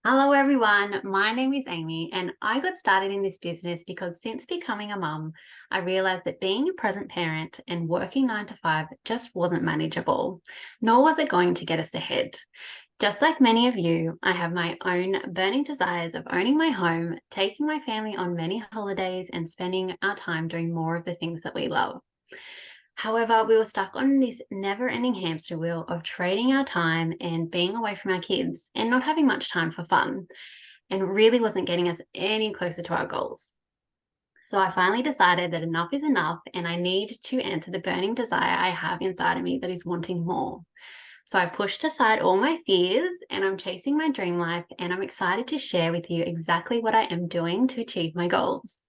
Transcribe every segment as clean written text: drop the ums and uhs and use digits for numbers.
Hello, everyone. My name is Amy, and I got started in this business because since becoming a mum, I realized that being a present parent and working 9 to 5 just wasn't manageable, nor was it going to get us ahead. Just like many of you, I have my own burning desires of owning my home, taking my family on many holidays, and spending our time doing more of the things that we love. However, we were stuck on this never ending hamster wheel of trading our time and being away from our kids and not having much time for fun, and really wasn't getting us any closer to our goals. So I finally decided that enough is enough and I need to answer the burning desire I have inside of me that is wanting more. So I pushed aside all my fears and I'm chasing my dream life, and I'm excited to share with you exactly what I am doing to achieve my goals.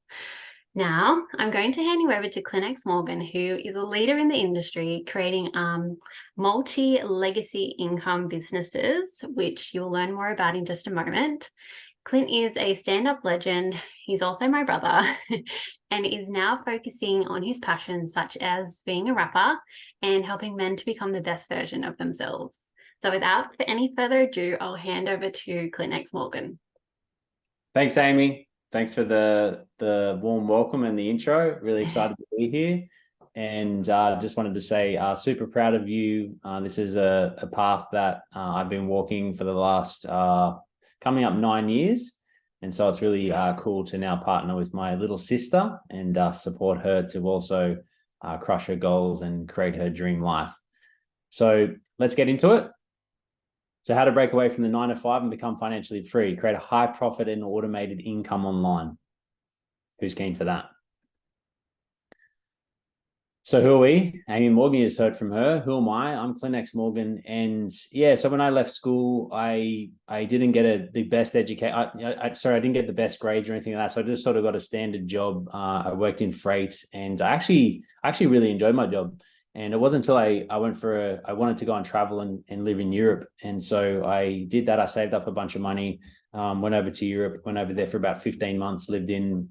Now, I'm going to hand you over to Clint Morgan, who is a leader in the industry creating multi-legacy income businesses, which you'll learn more about in just a moment. Clint is a stand-up legend. He's also my brother and is now focusing on his passions, such as being a rapper and helping men to become the best version of themselves. So without any further ado, I'll hand over to Clint Morgan. Thanks, Amy. Thanks for the warm welcome and the intro. Really excited to be here. And just wanted to say, super proud of you. This is a path that I've been walking for the last coming up 9 years. And so it's really cool to now partner with my little sister and support her to also crush her goals and create her dream life. So let's get into it. So how to break away from the 9 to 5 and become financially free, create a high profit and automated income online. Who's keen for that? So who are we? Amy Morgan, you just heard from her. Who am I? I'm Clint Morgan. And yeah, so when I left school, I didn't get the best education. I didn't get the best grades or anything like that. So I just sort of got a standard job. I worked in freight, and I actually really enjoyed my job. And it wasn't until I wanted to go and travel and live in Europe. And so I did that. I saved up a bunch of money, went over to Europe, went over there for about 15 months, lived in,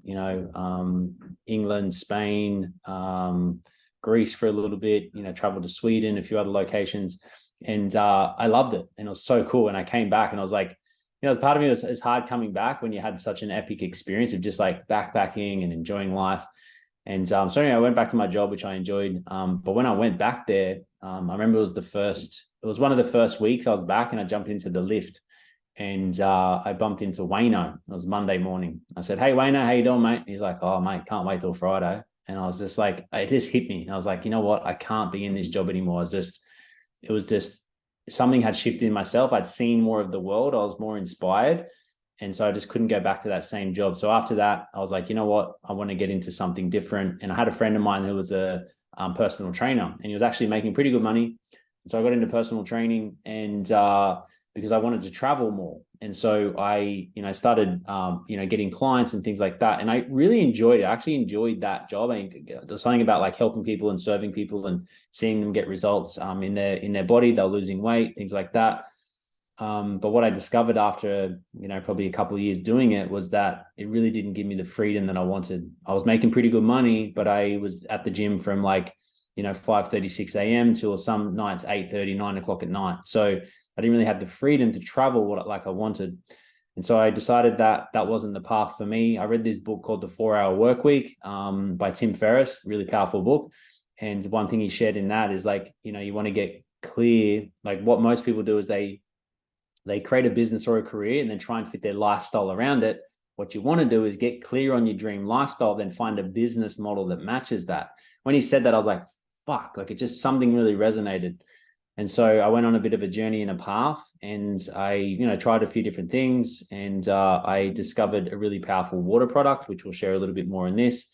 England, Spain, Greece for a little bit, traveled to Sweden, a few other locations. And I loved it. And it was so cool. And I came back and I was like, as part of me, it's hard coming back when you had such an epic experience of just like backpacking and enjoying life. And so anyway, I went back to my job, which I enjoyed. But when I went back there, I remember it was one of the first weeks I was back, and I jumped into the lift and I bumped into Wayno. It was Monday morning. I said, "Hey, Wayno, how you doing, mate?" He's like, "Oh, mate, can't wait till Friday." And I was just like, it just hit me. I was like, you know what? I can't be in this job anymore. It was just something had shifted in myself. I'd seen more of the world. I was more inspired. And so I just couldn't go back to that same job. So after that, I was like, you know what? I want to get into something different. And I had a friend of mine who was a personal trainer, and he was actually making pretty good money. So I got into personal training, and because I wanted to travel more. And so I, started, getting clients and things like that. And I really enjoyed it. I actually enjoyed that job. There's something about like helping people and serving people and seeing them get results in their body. They're losing weight, things like that. But what I discovered after, probably a couple of years doing it was that it really didn't give me the freedom that I wanted. I was making pretty good money, but I was at the gym from 5:36 a.m. till some nights 8:30, 9 o'clock at night. So I didn't really have the freedom to travel like I wanted. And so I decided that that wasn't the path for me. I read this book called The 4 Hour Workweek by Tim Ferriss, really powerful book. And one thing he shared in that is you want to get clear. Like what most people do is they create a business or a career and then try and fit their lifestyle around it. What you want to do is get clear on your dream lifestyle, then find a business model that matches that. When he said that, I was like, fuck, it just something really resonated. And so I went on a bit of a journey and a path, and I, tried a few different things, and I discovered a really powerful water product, which we'll share a little bit more in this.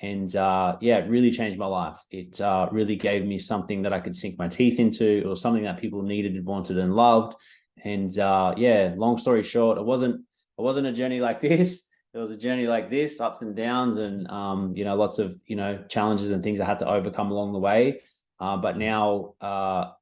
And it really changed my life. It really gave me something that I could sink my teeth into, or something that people needed, wanted, and loved. And long story short, it wasn't a journey like this. It was a journey like this, ups and downs, and lots of challenges and things I had to overcome along the way. But now,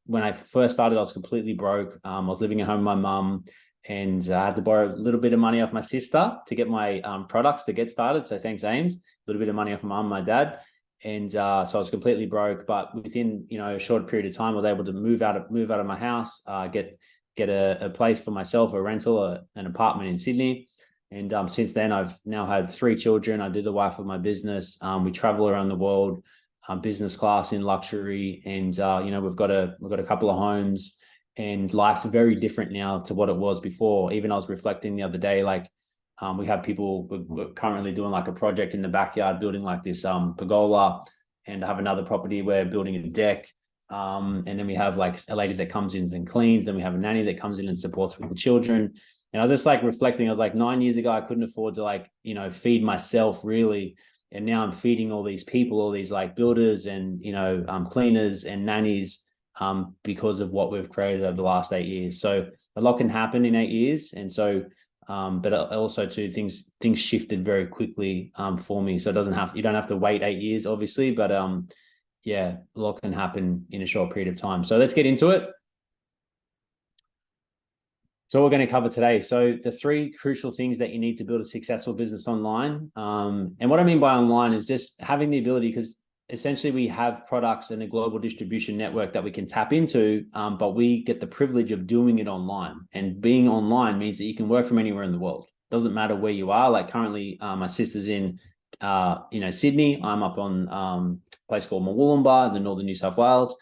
when I first started, I was completely broke. I was living at home with my mum, and I had to borrow a little bit of money off my sister to get my products to get started. So thanks, Ames. A little bit of money off my mum, my dad. And so I was completely broke. But within a short period of time, I was able to move out of my house, get get a place for myself, a rental, an apartment in Sydney. And since then, I've now had 3 children. I do the wife of my business. We travel around the world, business class in luxury, and we've got a couple of homes, and life's very different now to what it was before. Even I was reflecting the other day, like we have people, we're currently doing like a project in the backyard, building like this pergola, and I have another property where building a deck. And then we have like a lady that comes in and cleans. Then we have a nanny that comes in and supports with the children. And I was just like reflecting, I was like, 9 years ago, I couldn't afford to like, feed myself really. And now I'm feeding all these people, all these like builders and, cleaners and nannies because of what we've created over the last 8 years. So a lot can happen in 8 years. And so, but also too, things shifted very quickly for me. So you don't have to wait 8 years, obviously, but yeah, a lot can happen in a short period of time. So let's get into it. So we're going to cover today. So the 3 crucial things that you need to build a successful business online. And what I mean by online is just having the ability, because essentially we have products and a global distribution network that we can tap into, but we get the privilege of doing it online. And being online means that you can work from anywhere in the world. Doesn't matter where you are. Like currently, my sister's in, Sydney. I'm up on a place called Murwillumbah in the northern New South Wales.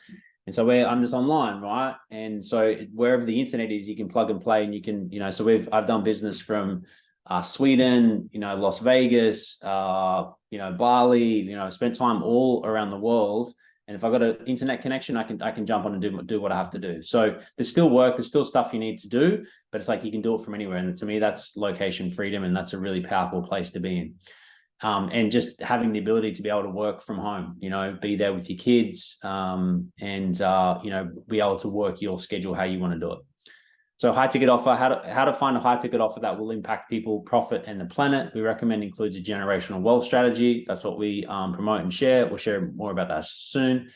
And so I'm just online, right? And so wherever the internet is, you can plug and play, and you can, so I've done business from Sweden, Las Vegas, Bali, spent time all around the world. And if I've got an internet connection, I can jump on and do what I have to do. So there's still work, there's still stuff you need to do, but it's like you can do it from anywhere. And to me, that's location freedom, and that's a really powerful place to be in. And just having the ability to be able to work from home, be there with your kids, and be able to work your schedule how you want to do it. So high ticket offer, how to find a high ticket offer that will impact people, profit, and the planet. We recommend includes a generational wealth strategy. That's what we promote and share. We'll share more about that soon.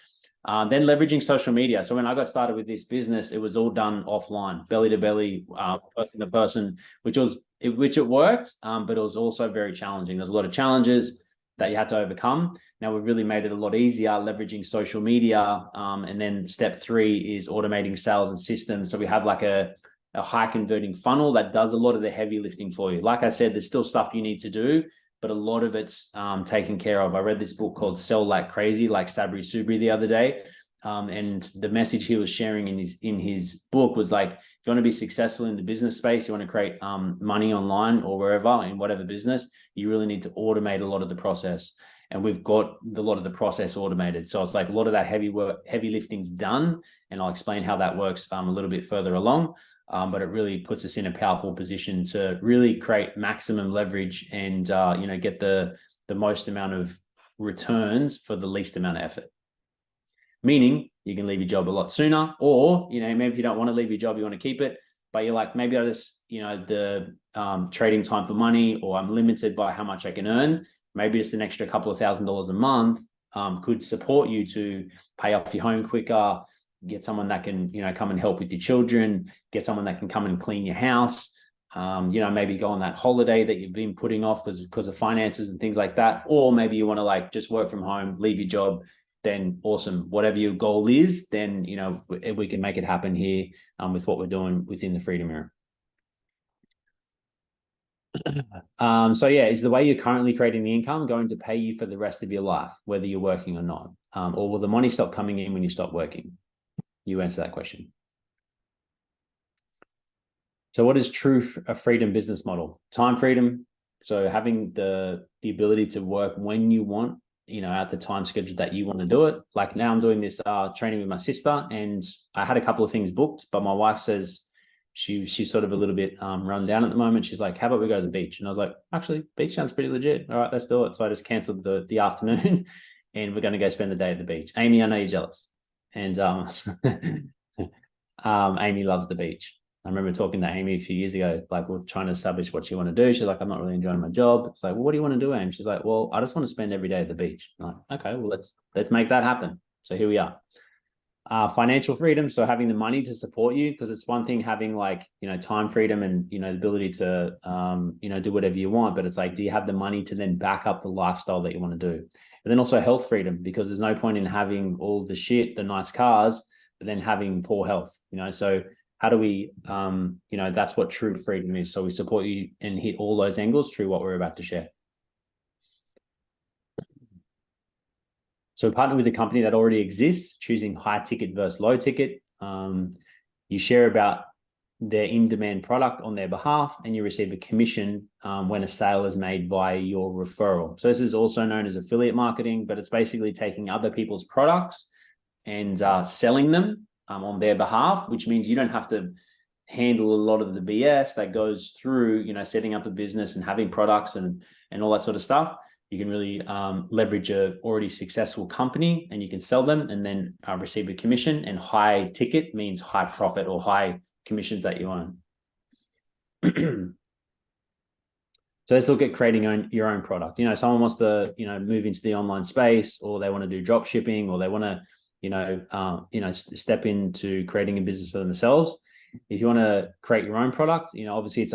Then leveraging social media. So when I got started with this business, it was all done offline, belly to belly, person to person, which it worked, but it was also very challenging. There's a lot of challenges that you had to overcome. Now we've really made it a lot easier, leveraging social media. And then step 3 is automating sales and systems. So we have like a high converting funnel that does a lot of the heavy lifting for you. Like I said, there's still stuff you need to do, but a lot of it's taken care of. I read this book called Sell Like Crazy, like Sabri Subri the other day. And the message he was sharing in his book was like, if you want to be successful in the business space, you want to create money online or wherever, in whatever business, you really need to automate a lot of the process. And we've got a lot of the process automated. So it's like a lot of that heavy lifting's done. And I'll explain how that works a little bit further along. But it really puts us in a powerful position to really create maximum leverage and, get the most amount of returns for the least amount of effort. Meaning you can leave your job a lot sooner, or, maybe if you don't want to leave your job, you want to keep it, but you're like, maybe I just, the trading time for money, or I'm limited by how much I can earn. Maybe just an extra couple of $1,000s a month could support you to pay off your home quicker, get someone that can, come and help with your children, get someone that can come and clean your house, maybe go on that holiday that you've been putting off because of finances and things like that. Or maybe you want to like just work from home, leave your job, then awesome. Whatever your goal is, then, we can make it happen here with what we're doing within the Freedom Era. So yeah, is the way you're currently creating the income going to pay you for the rest of your life, whether you're working or not? Or will the money stop coming in when you stop working? You answer that question. So what is true freedom business model? Time freedom. So having the ability to work when you want, at the time schedule that you want to do it. Like now I'm doing this training with my sister, and I had a couple of things booked, but my wife says she's sort of a little bit run down at the moment. She's like, how about we go to the beach? And I was like, actually, beach sounds pretty legit. All right, let's do it. So I just canceled the afternoon and we're going to go spend the day at the beach. Amy, I know you're jealous. And Amy loves the beach. I remember talking to Amy a few years ago, like we're trying to establish what she want to do. She's like, I'm not really enjoying my job. It's like, well, what do you want to do, Amy? She's like, well, I just want to spend every day at the beach. I'm like, okay, well, let's make that happen. So here we are. Financial freedom. So having the money to support you, because it's one thing having like, time freedom and, the ability to, do whatever you want, but it's like, do you have the money to then back up the lifestyle that you want to do? And then also health freedom, because there's no point in having all the shit, the nice cars, but then having poor health, so how do we, that's what true freedom is. So we support you and hit all those angles through what we're about to share. So we partner with a company that already exists, choosing high ticket versus low ticket. You share about their in-demand product on their behalf, and you receive a commission when a sale is made via your referral. So this is also known as affiliate marketing, but it's basically taking other people's products and selling them on their behalf, which means you don't have to handle a lot of the BS that goes through, setting up a business and having products and all that sort of stuff. You can really leverage a already successful company, and you can sell them and then receive a commission. And high ticket means high profit or high commissions that you earn. So let's look at creating your own product. Someone wants to, move into the online space, or they want to do drop shipping, or they want to, step into creating a business for themselves. If you want to create your own product, obviously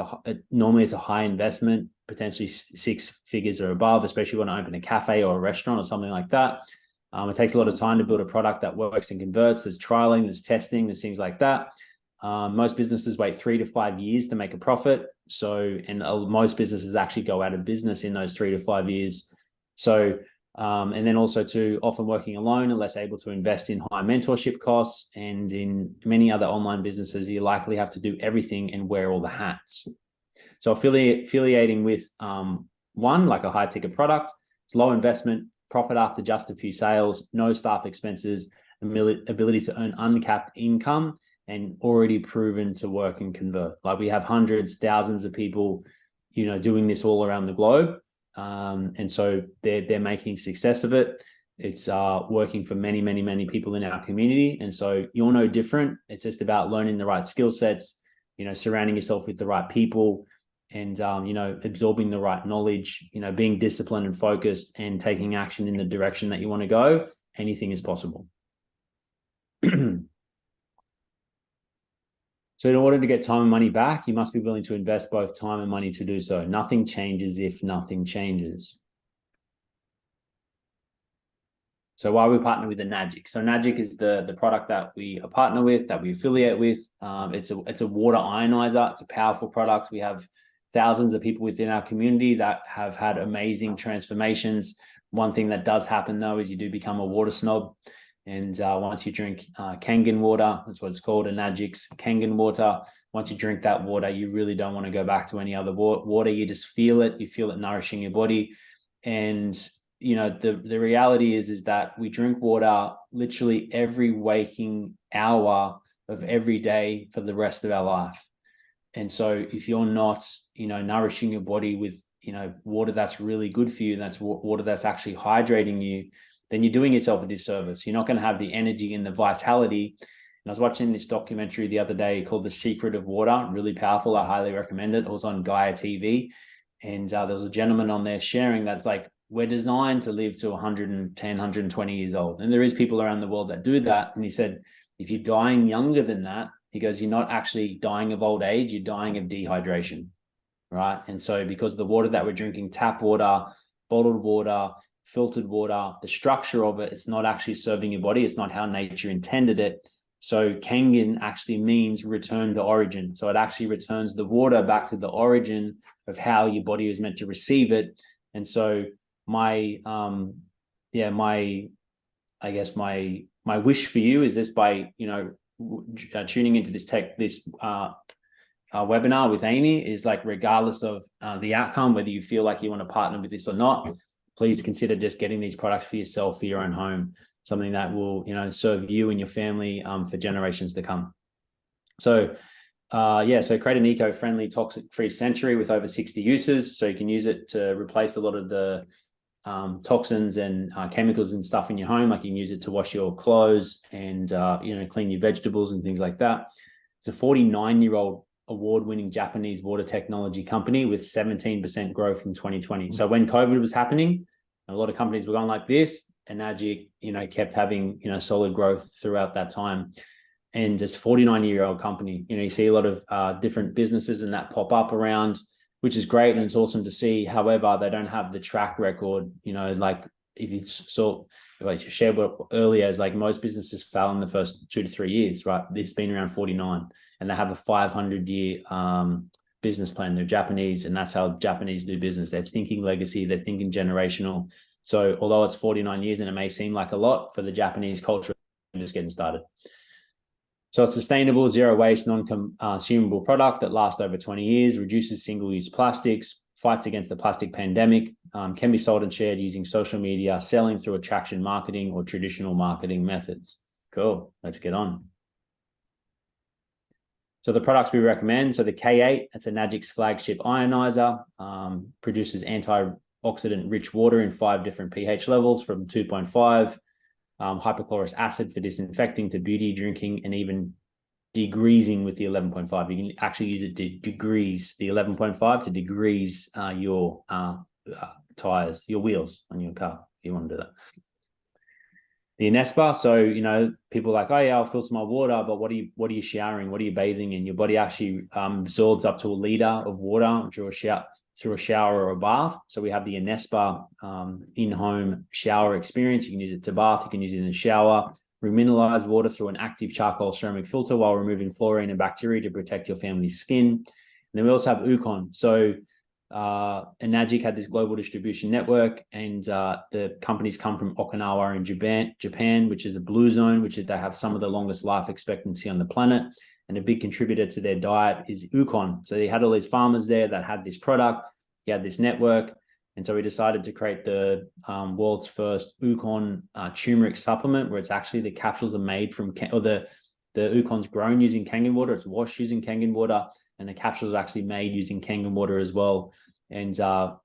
normally it's a high investment, potentially 6 figures or above, especially when I open a cafe or a restaurant or something like that. It takes a lot of time to build a product that works and converts. There's trialing, there's testing, there's things like that. Most businesses wait 3 to 5 years to make a profit. Most businesses actually go out of business in those 3 to 5 years. So, and then also often working alone and less able to invest in high mentorship costs. And in many other online businesses, you likely have to do everything and wear all the hats. So affiliating with one, like a high ticket product, it's low investment, profit after just a few sales, no staff expenses, ability to earn uncapped income, and already proven to work and convert. Like we have hundreds, thousands of people, doing this all around the globe. And so they're making success of it. It's working for many, many, many people in our community. And so you're no different. It's just about learning the right skill sets, surrounding yourself with the right people, and, absorbing the right knowledge, being disciplined and focused and taking action in the direction that you want to go. Anything is possible. So in order to get time and money back, you must be willing to invest both time and money to do so. Nothing changes if nothing changes. So why we partner with the Nagic? So Nagic is the product that we partner with, that we affiliate with. It's a water ionizer. It's a powerful product. We have thousands of people within our community that have had amazing transformations. One thing that does happen though is you do become a water snob. And once you drink Kangen water, that's what it's called, a Nagic's Kangen water. Once you drink that water, you really don't want to go back to any other water. You just feel it. You feel it nourishing your body. And, the reality is that we drink water literally every waking hour of every day for the rest of our life. And so if you're not, nourishing your body with, water that's really good for you, and that's water that's actually hydrating you, then you're doing yourself a disservice. You're not going to have the energy and the vitality. And I was watching this documentary the other day called The Secret of Water, really powerful. I highly recommend it. It was on Gaia TV. And there was a gentleman on there sharing that's like, we're designed to live to 110, 120 years old. And there is people around the world that do that. And he said, if you're dying younger than that, he goes, you're not actually dying of old age, you're dying of dehydration, right? And so because the water that we're drinking, tap water, bottled water, filtered water, the structure of it, it's not actually serving your body. It's not how nature intended it. So Kangen actually means return to origin. So it actually returns the water back to the origin of how your body is meant to receive it. And so my wish for you is this: by, tuning into this webinar with Amy, is like, regardless of the outcome, whether you feel like you want to partner with this or not, please consider just getting these products for yourself, for your own home, something that will, serve you and your family for generations to come. So, so create an eco-friendly, toxic-free sanctuary with over 60 uses. So you can use it to replace a lot of the toxins and chemicals and stuff in your home. Like you can use it to wash your clothes and, clean your vegetables and things like that. It's a 49-year-old award-winning Japanese water technology company with 17% growth in 2020. So when COVID was happening, a lot of companies were going like this, and Nagic, kept having, solid growth throughout that time. And it's a 49-year-old company. You see a lot of different businesses and that pop up around, which is great. And it's awesome to see. However, they don't have the track record, like if you saw, like you shared earlier, is like most businesses fail in the first 2 to 3 years, right? It's been around 49, and they have a 500-year business plan. They're Japanese, and that's how Japanese do business. They're thinking legacy, they're thinking generational. So although it's 49 years and it may seem like a lot, for the Japanese culture, just getting started. So it's sustainable, zero waste, non-consumable product that lasts over 20 years, reduces single-use plastics, fights against the plastic pandemic, can be sold and shared using social media, selling through attraction marketing or traditional marketing methods. Cool, let's get on. So the products we recommend, so the K8, it's a Magic's flagship ionizer, produces antioxidant rich water in 5 different pH levels from 2.5, hypochlorous acid for disinfecting to beauty, drinking, and even degreasing with the 11.5. You can actually use it to degrease the 11.5 to degrease your tires, your wheels on your car, if you want to do that. The Inespa, so people are like, oh yeah, I'll filter my water, but what are you showering? What are you bathing in? Your body actually absorbs up to a liter of water through a shower or a bath. So we have the Inespa in-home shower experience. You can use it to bath, you can use it in the shower, remineralize water through an active charcoal ceramic filter while removing chlorine and bacteria to protect your family's skin. And then we also have Ukon. So Enagic had this global distribution network, and the companies come from Okinawa in Japan, which is a blue zone, which is they have some of the longest life expectancy on the planet. And a big contributor to their diet is Ukon. So they had all these farmers there that had this product, he had this network. And so we decided to create the world's first Ukon turmeric supplement, where it's actually the capsules are made from, or the Ukon's grown using Kangen water, it's washed using Kangen water, and the capsules are actually made using Kangen water as well. And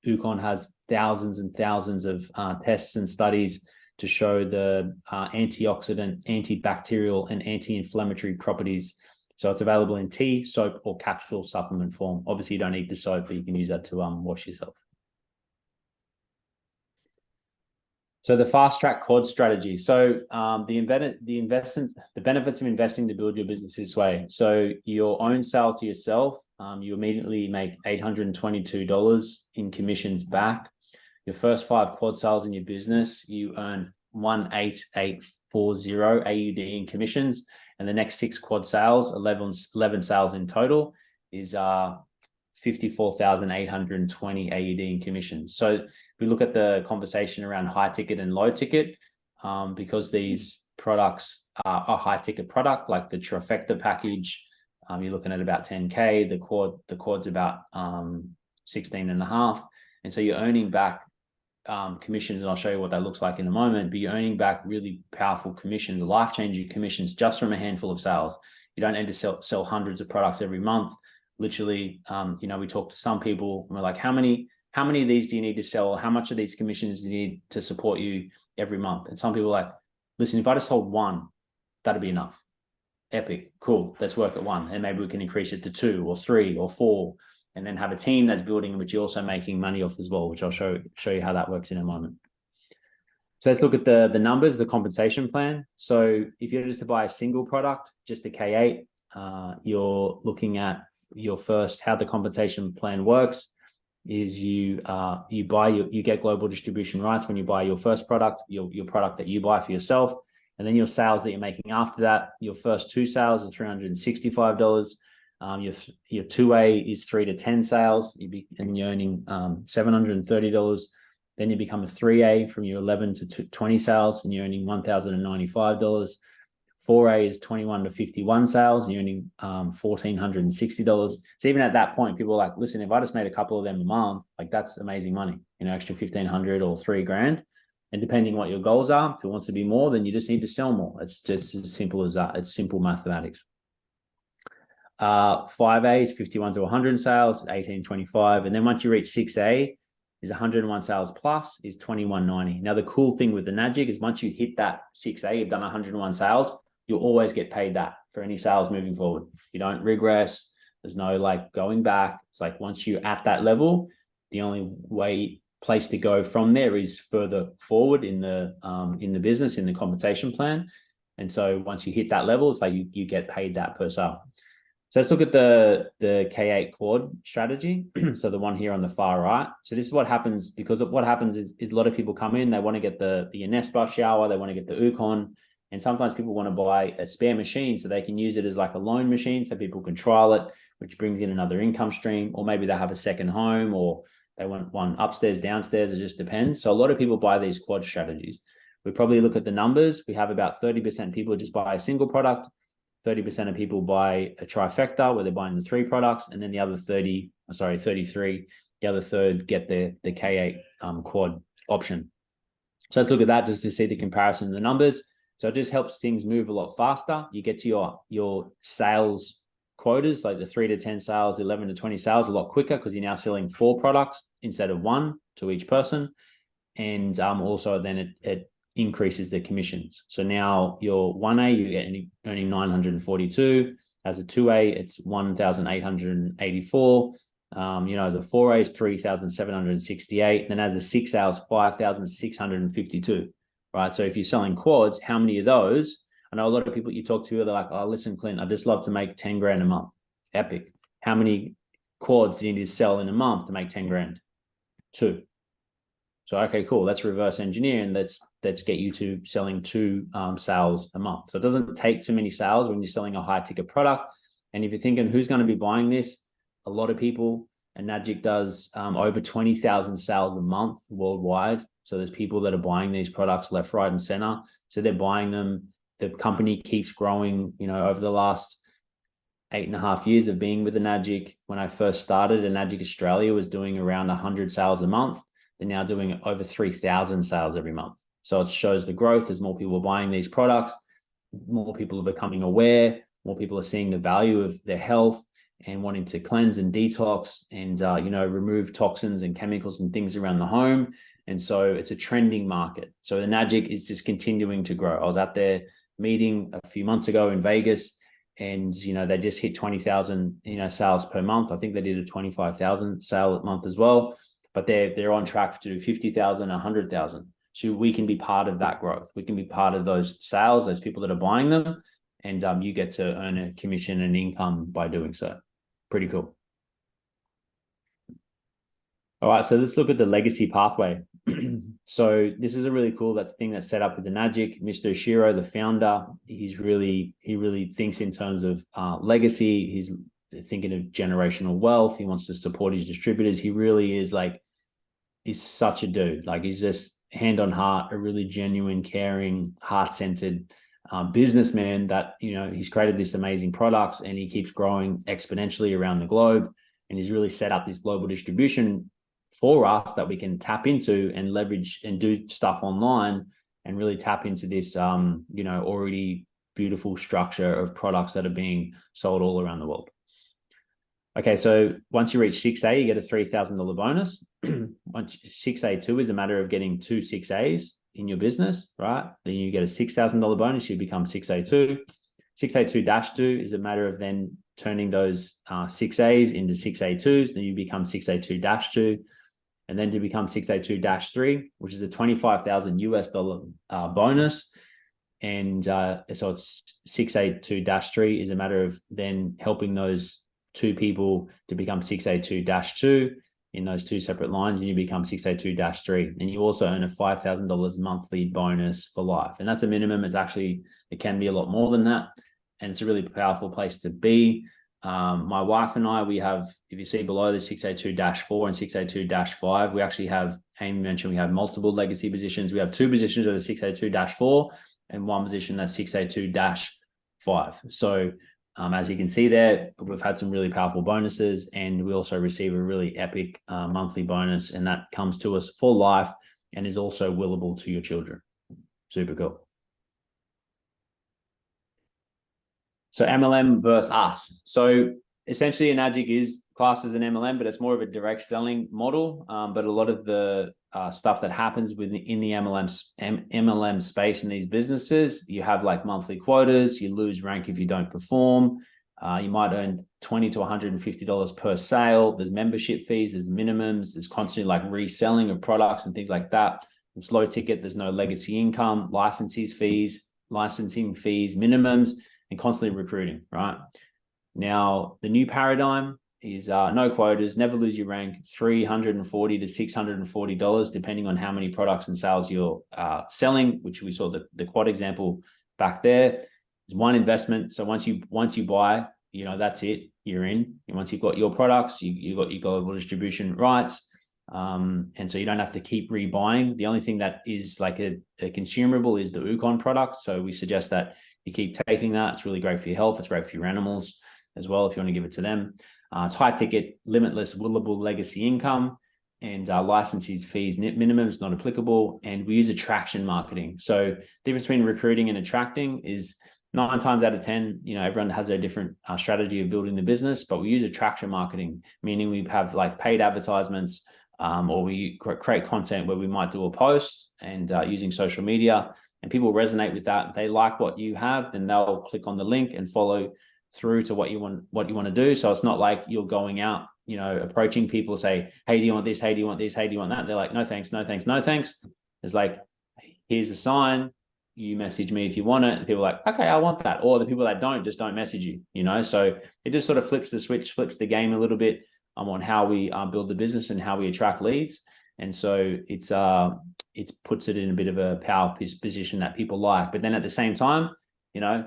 Ukon has thousands and thousands of tests and studies to show the antioxidant, antibacterial, and anti-inflammatory properties. So it's available in tea, soap, or capsule supplement form. Obviously, you don't need the soap, but you can use that to wash yourself. So the fast track quad strategy. So the benefits of investing to build your business this way. So your own sale to yourself, you immediately make $822 in commissions back. Your first 5 quad sales in your business, you earn 18840 AUD in commissions, and the next 6 quad sales, 11 sales in total, is 54,820 AUD in commissions. So we look at the conversation around high ticket and low ticket, because these products are a high ticket product, like the trifecta package. You're looking at about 10K. The quad's about 16 and a half. And so you're earning back commissions, and I'll show you what that looks like in a moment, but you're earning back really powerful commissions, life-changing commissions, just from a handful of sales. You don't need to sell hundreds of products every month. Literally, we talk to some people and we're like, how many of these do you need to sell? How much of these commissions do you need to support you every month? And some people are like, listen, if I just sold 1, that'd be enough. Epic, cool, let's work at 1. And maybe we can increase it to 2 or 3 or 4, and then have a team that's building, which you're also making money off as well, which I'll show you how that works in a moment. So let's look at the numbers, the compensation plan. So if you're just to buy a single product, just the K8, you're looking at how the compensation plan works is you get global distribution rights when you buy your first product, your product that you buy for yourself, and then your sales that you're making after that. Your first 2 sales are $365. Your 2A is 3 to 10 sales, and you're earning $730. Then you become a 3A from your 11 to 20 sales, and you're earning $1,095. 4A is 21 to 51 sales, and you're earning $1,460. So even at that point, people are like, listen, if I just made a couple of them a month, like that's amazing money, extra $1,500 or $3,000. And depending what your goals are, if it wants to be more, then you just need to sell more. It's just as simple as that. It's simple mathematics. 5A is 51 to 100 sales, 1825. And then once you reach 6A, is 101 sales plus is 2190. Now, the cool thing with the Enagic is once you hit that 6A, you've done 101 sales, you'll always get paid that for any sales moving forward. You don't regress. There's no like going back. It's like once you're at that level, the only place to go from there is further forward in the business, in the compensation plan. And so once you hit that level, it's like you get paid that per sale. So let's look at the K8 quad strategy. So the one here on the far right. So this is what happens, because what happens is a lot of people come in, they want to get the Nestbus shower, they want to get the Ukon, and sometimes people want to buy a spare machine so they can use it as like a loan machine so people can trial it, which brings in another income stream, or maybe they have a second home, or they want one upstairs, downstairs, it just depends. So a lot of people buy these quad strategies. We probably look at the numbers. We have about 30% people just buy a single product, 30% of people buy a trifecta where they're buying the 3 products, and then the other 33, the other third get the K8 quad option. So let's look at that just to see the comparison of the numbers. So it just helps things move a lot faster. You get to your sales quotas, like the 3 to 10 sales, 11 to 20 sales, a lot quicker because you're now selling 4 products instead of 1 to each person. And also then it increases the commissions. So now your 1A, you're earning 942. As a 2A, it's 1,884. As a 4A is 3,768. Then as a 6A is 5,652. Right. So if you're selling quads, how many of those? I know a lot of people you talk to, they're like, oh, listen, Clint, I just love to make 10 grand a month. Epic. How many quads do you need to sell in a month to make 10 grand? 2. So, okay, cool. Let's reverse engineer and let's get you to selling 2 sales a month. So it doesn't take too many sales when you're selling a high ticket product. And if you're thinking who's going to be buying this, a lot of people, and Nagic does over 20,000 sales a month worldwide. So there's people that are buying these products left, right, and center. So they're buying them. The company keeps growing, over the last 8.5 years of being with the Nagic. When I first started, and Nagic Australia was doing around 100 sales a month. They're now doing over 3,000 sales every month. So it shows the growth as more people are buying these products, more people are becoming aware, more people are seeing the value of their health and wanting to cleanse and detox and, remove toxins and chemicals and things around the home. And so it's a trending market. So the Nagic is just continuing to grow. I was at their meeting a few months ago in Vegas, and, they just hit 20,000, sales per month. I think they did a 25,000 sale a month as well, but they're on track to do 50,000, 100,000. So we can be part of that growth. We can be part of those sales, those people that are buying them, and you get to earn a commission and income by doing so. Pretty cool. All right, so let's look at the legacy pathway. So this is a really cool thing that's set up with the Nagic. Mr. Oshiro, the founder, he really thinks in terms of legacy. He's thinking of generational wealth. He wants to support his distributors. He really is he's such a dude. Like, he's just hand on heart, a really genuine, caring, heart-centered businessman that, he's created this amazing products and he keeps growing exponentially around the globe. And he's really set up this global distribution for us that we can tap into and leverage and do stuff online and really tap into this, already beautiful structure of products that are being sold all around the world. Okay, so once you reach 6A, you get a $3,000 bonus. Once 6A2 is a matter of getting 2 6As in your business, right? Then you get a $6,000 bonus, you become 6A2. 6A2-2 is a matter of then turning those 6As into 6A2s, then you become 6A2-2. And then to become 6A2-3, which is a $25,000 bonus. And so it's 6A2-3 is a matter of then helping those 2 people to become 6A2-2 in those 2 separate lines, and you become 6A2-3. And you also earn a $5,000 monthly bonus for life. And that's a minimum. It can be a lot more than that. And it's a really powerful place to be. My wife and I, we have, if you see below the 6A2-4 and 6A2-5, we actually have, Amy mentioned, we have multiple legacy positions. We have 2 positions of the 6A2-4 and 1 position that's 6A2-5. So as you can see there, we've had some really powerful bonuses, and we also receive a really epic monthly bonus, and that comes to us for life and is also willable to your children. Super cool. So MLM versus us. So essentially, a Nagic is classed as an MLM, but it's more of a direct selling model. But a lot of the stuff that happens in the MLM space in these businesses, you have like monthly quotas, you lose rank if you don't perform. You might earn $20 to $150 per sale. There's membership fees, there's minimums, there's constantly like reselling of products and things like that. It's low ticket, there's no legacy income, licensing fees, minimums, and constantly recruiting, right? Now, the new paradigm is no quotas, never lose your rank, $340 to $640, depending on how many products and sales you're selling, which we saw the quad example back there. It's one investment. So once you buy, that's it. You're in. And once you've got your products, you got your global distribution rights. And so you don't have to keep rebuying. The only thing that is like a consumable is the Ukon product. So we suggest that you keep taking that. It's really great for your health. It's great for your animals as well if you want to give it to them. It's high ticket, limitless, willable legacy income, and licenses fees minimums not applicable. And we use attraction marketing. So the difference between recruiting and attracting is 9 times out of 10, everyone has a different strategy of building the business, but we use attraction marketing, meaning we have like paid advertisements, or we create content where we might do a post and using social media, and people resonate with that. They like what you have, then they'll click on the link and follow through to what you want to do. So it's not like you're going out, approaching people, say, hey, do you want this? Hey, do you want this? Hey, do you want that? They're like, no, thanks, no, thanks, no, thanks. It's like, here's a sign. You message me if you want it. And people are like, okay, I want that. Or the people that don't, just don't message you, So it just sort of flips the switch, flips the game a little bit on how we build the business and how we attract leads. And so it puts it in a bit of a power position that people like. But then at the same time,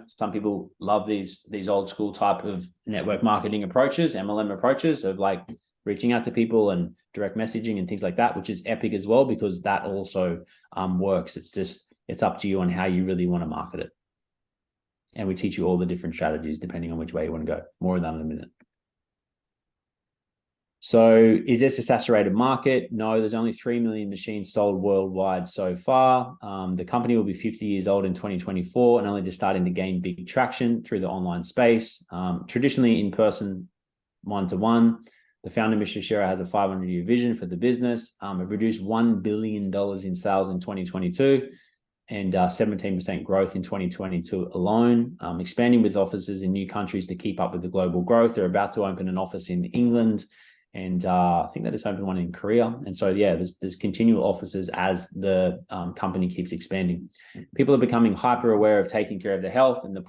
some people love these old school type of network marketing approaches, MLM approaches of like reaching out to people and direct messaging and things like that, which is epic as well, because that also works. It's up to you on how you really want to market it. And we teach you all the different strategies depending on which way you want to go. More of that in a minute. So is this a saturated market? No, there's only 3 million machines sold worldwide so far. The company will be 50 years old in 2024 and only just starting to gain big traction through the online space. Traditionally in person, one-to-one. The founder, Mr. Shearer, has a 500-year vision for the business. It produced $1 billion in sales in 2022 and 17% growth in 2022 alone, expanding with offices in new countries to keep up with the global growth. They're about to open an office in England, and I think they just opened one in Korea. And so, there's continual offices as the company keeps expanding. People are becoming hyper aware of taking care of their health and the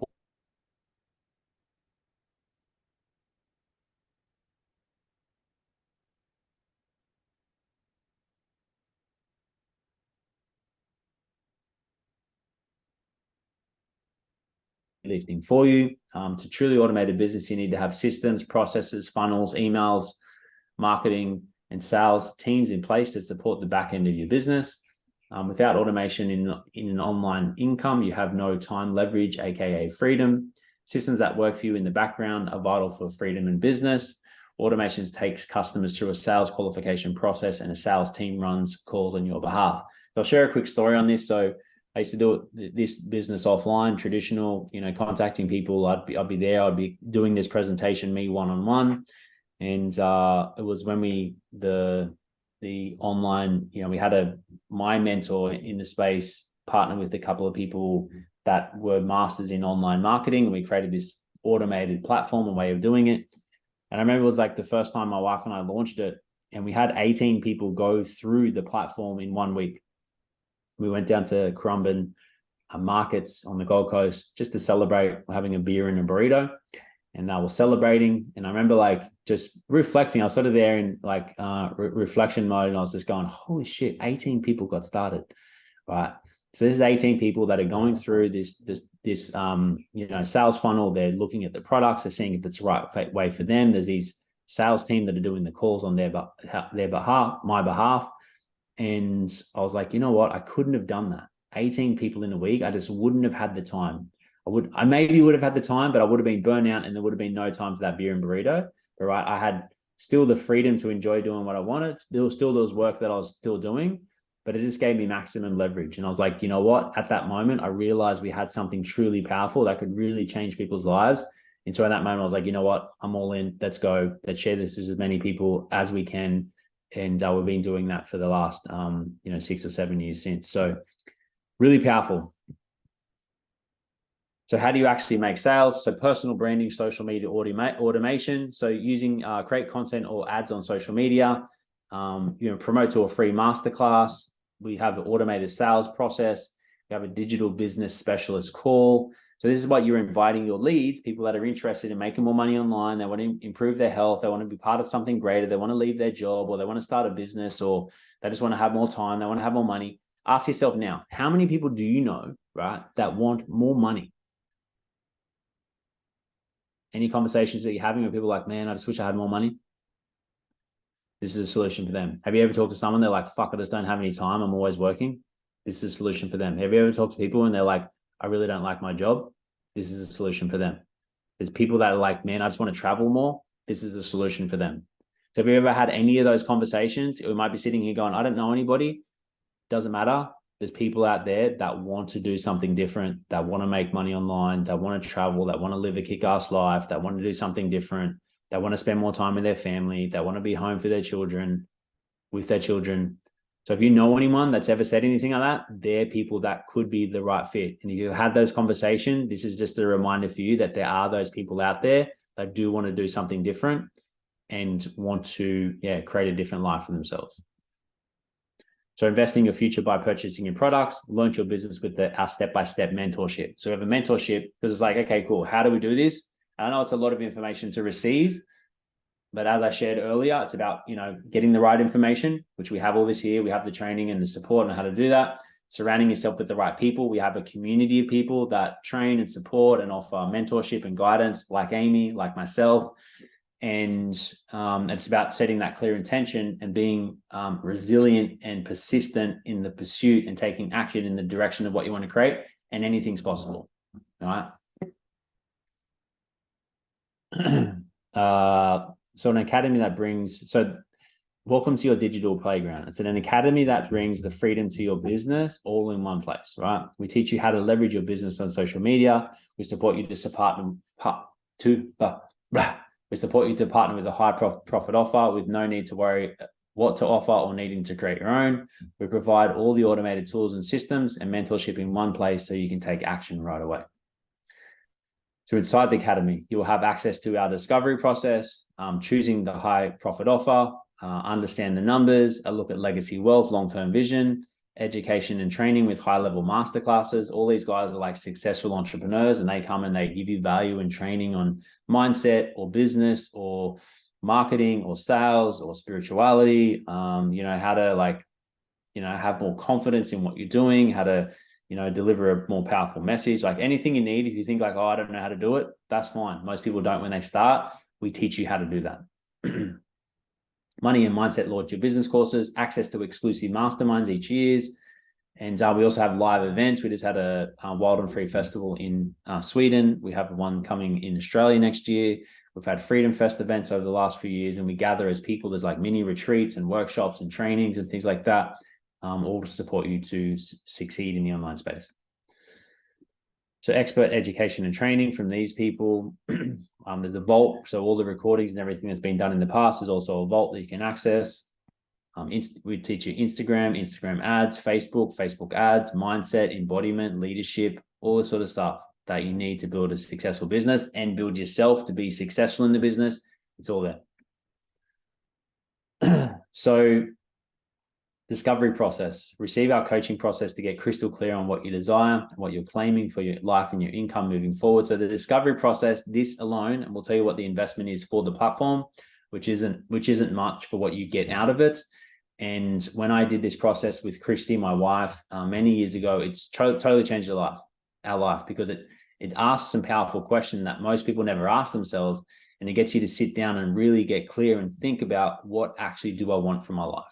lifting for you. To truly automate a business, you need to have systems, processes, funnels, emails, marketing, and sales teams in place to support the back end of your business. Without automation in an online income, you have no time leverage, aka freedom. Systems that work for you in the background are vital for freedom in business. Automation takes customers through a sales qualification process, and a sales team runs calls on your behalf. So I'll share a quick story on this. So I used to do this business offline, traditional, contacting people. I'd be there. I'd be doing this presentation, me one-on-one. And it was when the online, we had my mentor in the space partner with a couple of people that were masters in online marketing. And we created this automated platform and way of doing it. And I remember it was like the first time my wife and I launched it, and we had 18 people go through the platform in 1 week. We went down to Currumbin markets on the Gold Coast just to celebrate having a beer and a burrito. And I was celebrating. And I remember just reflecting. I was sort of there in reflection mode. And I was just going, holy shit, 18 people got started. Right. So this is 18 people that are going through this sales funnel. They're looking at the products. They're seeing if it's the right way for them. There's these sales team that are doing the calls on my behalf. And I was like, you know what? I couldn't have done that. 18 people in a week. I just wouldn't have had the time. I maybe would have had the time, but I would have been burnt out and there would have been no time for that beer and burrito. But right, I had still the freedom to enjoy doing what I wanted. Still there was work that I was still doing, but it just gave me maximum leverage. And I was like, you know what? At that moment, I realized we had something truly powerful that could really change people's lives. And so at that moment, I was like, you know what? I'm all in. Let's go. Let's share this with as many people as we can. And we've been doing that for the last, 6 or 7 years since. So really powerful. So how do you actually make sales? So personal branding, social media automation. So using create content or ads on social media, promote to a free masterclass. We have an automated sales process. We have a digital business specialist call. So this is what you're inviting your leads, people that are interested in making more money online. They want to improve their health. They want to be part of something greater. They want to leave their job, or they want to start a business, or they just want to have more time. They want to have more money. Ask yourself now, how many people do you know, right, that want more money? Any conversations that you're having with people like, man, I just wish I had more money? This is a solution for them. Have you ever talked to someone, they're like, fuck, I just don't have any time, I'm always working? This is a solution for them. Have you ever talked to people and they're like, I really don't like my job? This is a solution for them. There's people that are like, man, I just want to travel more. This is a solution for them. So have you ever had any of those conversations? We might be sitting here going, I don't know anybody. Doesn't matter. There's people out there that want to do something different, that want to make money online, that want to travel, that want to live a kick-ass life, that want to do something different, that want to spend more time with their family, that want to be home for their children, with their children. So if you know anyone that's ever said anything like that, they're people that could be the right fit. And if you had those conversations, this is just a reminder for you that there are those people out there that do want to do something different and want to, create a different life for themselves. So investing your future by purchasing your products, launch your business with our step-by-step mentorship. So we have a mentorship because it's like, okay, cool. How do we do this? I know it's a lot of information to receive, but as I shared earlier, it's about, getting the right information, which we have all this here. We have the training and the support on how to do that. Surrounding yourself with the right people. We have a community of people that train and support and offer mentorship and guidance, like Amy, like myself. And it's about setting that clear intention and being resilient and persistent in the pursuit and taking action in the direction of what you want to create, and anything's possible. All right. So an academy that brings, welcome to your digital playground. It's an academy that brings the freedom to your business all in one place, right? We teach you how to leverage your business on social media. We support you to partner with a high profit offer with no need to worry what to offer or needing to create your own. We provide all the automated tools and systems and mentorship in one place so you can take action right away. So inside the academy, you will have access to our discovery process, choosing the high profit offer, understand the numbers, a look at legacy wealth, long-term vision, education and training with high-level masterclasses. All these guys are like successful entrepreneurs, and they come and they give you value and training on mindset or business or marketing or sales or spirituality, how to have more confidence in what you're doing, how to, deliver a more powerful message, like anything you need. If you think like, oh, I don't know how to do it, that's fine. Most people don't when they start. We teach you how to do that. Money and mindset launch your business courses, access to exclusive masterminds each year. And we also have live events. We just had a Wild and Free Festival in Sweden. We have one coming in Australia next year. We've had Freedom Fest events over the last few years, and we gather as people. There's like mini retreats and workshops and trainings and things like that, all to support you to succeed in the online space. So expert education and training from these people. There's a vault. So all the recordings and everything that's been done in the past is also a vault that you can access. We teach you Instagram ads, Facebook ads, mindset, embodiment, leadership, all this sort of stuff that you need to build a successful business and build yourself to be successful in the business. It's all there. So discovery process, receive our coaching process to get crystal clear on what you desire, what you're claiming for your life and your income moving forward. So the discovery process, this alone, and we'll tell you what the investment is for the platform, which isn't much for what you get out of it. And when I did this process with Christy, my wife, many years ago, it's totally changed our life, because it asks some powerful questions that most people never ask themselves. And it gets you to sit down and really get clear and think about, what actually do I want from my life?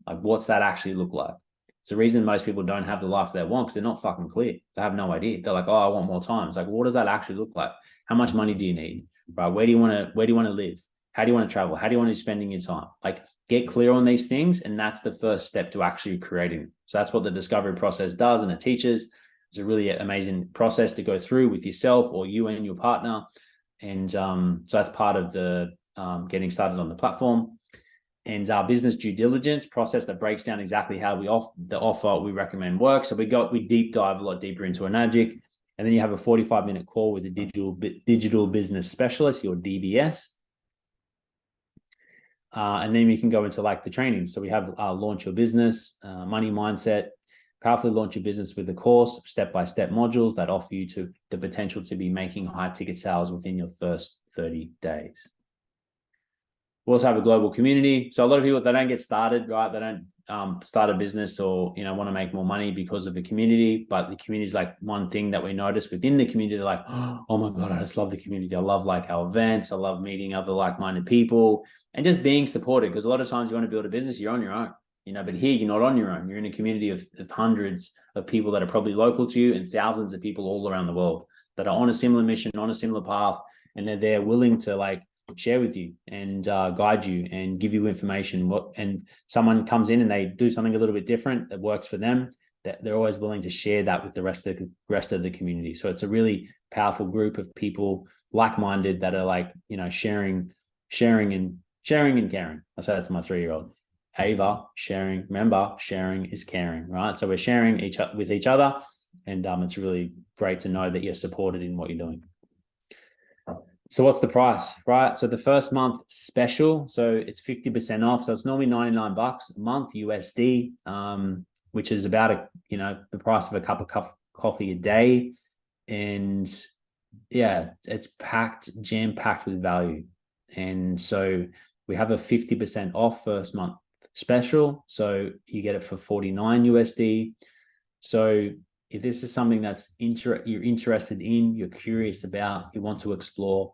Like, what's that actually look like? It's the reason most people don't have the life they want, because they're not fucking clear. They have no idea. They're like, oh, I want more time. It's like, well, what does that actually look like? How much money do you need? Right? Where do you want to live? How do you want to travel? How do you want to be spending your time? Like, get clear on these things. And that's the first step to actually creating. So that's what the discovery process does. And it teaches. It's a really amazing process to go through with yourself or you and your partner. And so that's part of the getting started on the platform. And our business due diligence process that breaks down exactly how the offer we recommend works. So we deep dive a lot deeper into a magic. And then you have a 45-minute call with a digital business specialist, your DBS. And then we can go into like the training. So we have launch your business, money mindset, powerfully launch your business with a course, step-by-step modules that offer you to the potential to be making high ticket sales within your first 30 days. We also have a global community. So a lot of people, they don't get started, right? They don't start a business or, want to make more money because of the community. But the community is like one thing that we notice within the community. They're like, oh my God, I just love the community. I love like our events. I love meeting other like-minded people and just being supported. Because a lot of times you want to build a business, you're on your own, but here you're not on your own. You're in a community of hundreds of people that are probably local to you and thousands of people all around the world that are on a similar mission, on a similar path. And they're there willing to like share with you and guide you and give you information. And someone comes in and they do something a little bit different that works for them, that they're always willing to share that with the rest of the community. So it's a really powerful group of people, like-minded, that are like, sharing and caring. I say that to my 3-year-old. Ava, sharing. Remember, sharing is caring, right? So we're sharing with each other, and it's really great to know that you're supported in what you're doing. So what's the price, right? So the first month special, so it's 50% off. So it's normally $99 a month USD, which is about the price of a cup of coffee a day. And yeah, it's jam-packed with value. And so we have a 50% off first month special. So you get it for $49 USD. So if this is something that's you're interested in, you're curious about, you want to explore,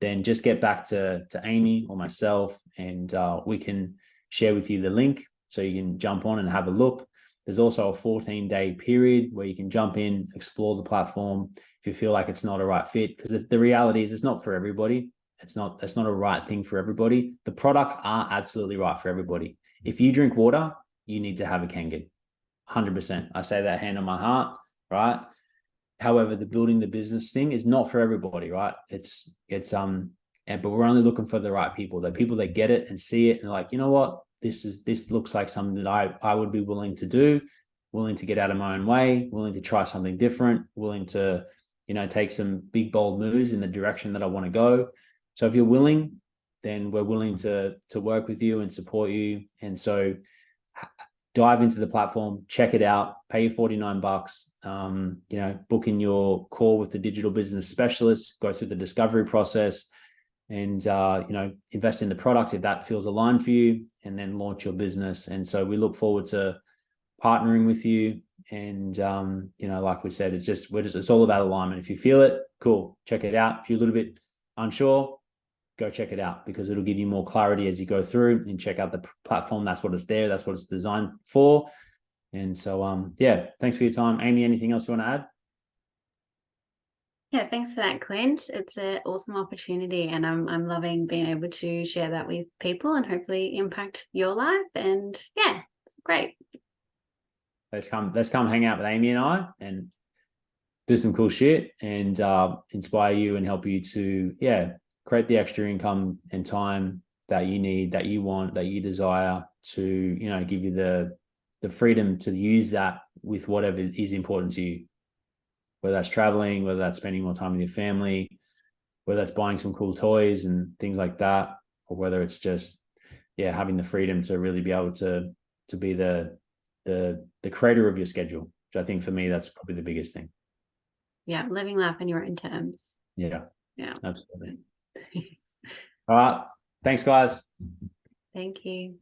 then just get back to Amy or myself, and we can share with you the link so you can jump on and have a look. There's also a 14-day period where you can jump in, explore the platform if you feel like it's not a right fit, because the reality is it's not for everybody. That's not a right thing for everybody. The products are absolutely right for everybody. If you drink water, you need to have a Kangen. 100%. I say that hand on my heart, right? However, the building the business thing is not for everybody, right? But we're only looking for the right people, the people that get it and see it and like, you know what, this looks like something that I would be willing to do, willing to get out of my own way, willing to try something different, willing to, take some big, bold moves in the direction that I want to go. So if you're willing, then we're willing to work with you and support you. And so dive into the platform, check it out, pay your $49, book in your call with the digital business specialist, go through the discovery process, and invest in the product if that feels aligned for you, and then launch your business. And so we look forward to partnering with you. And like we said, it's all about alignment. If you feel it, cool, check it out. If you're a little bit unsure, go check it out, because it'll give you more clarity as you go through and check out the platform. That's what it's there. That's what it's designed for. And so, thanks for your time. Amy, anything else you want to add? Yeah, thanks for that, Clint. It's an awesome opportunity, and I'm loving being able to share that with people and hopefully impact your life. And yeah, it's great. Let's come hang out with Amy and I and do some cool shit and inspire you and help you to, create the extra income and time that you need, that you want, that you desire, to, give you the freedom to use that with whatever is important to you, whether that's traveling, whether that's spending more time with your family, whether that's buying some cool toys and things like that, or whether it's just, having the freedom to really be able to be the creator of your schedule, which I think for me, that's probably the biggest thing. Yeah, living life on your own terms. Yeah, Yeah, absolutely. All right. Thanks, guys. Thank you.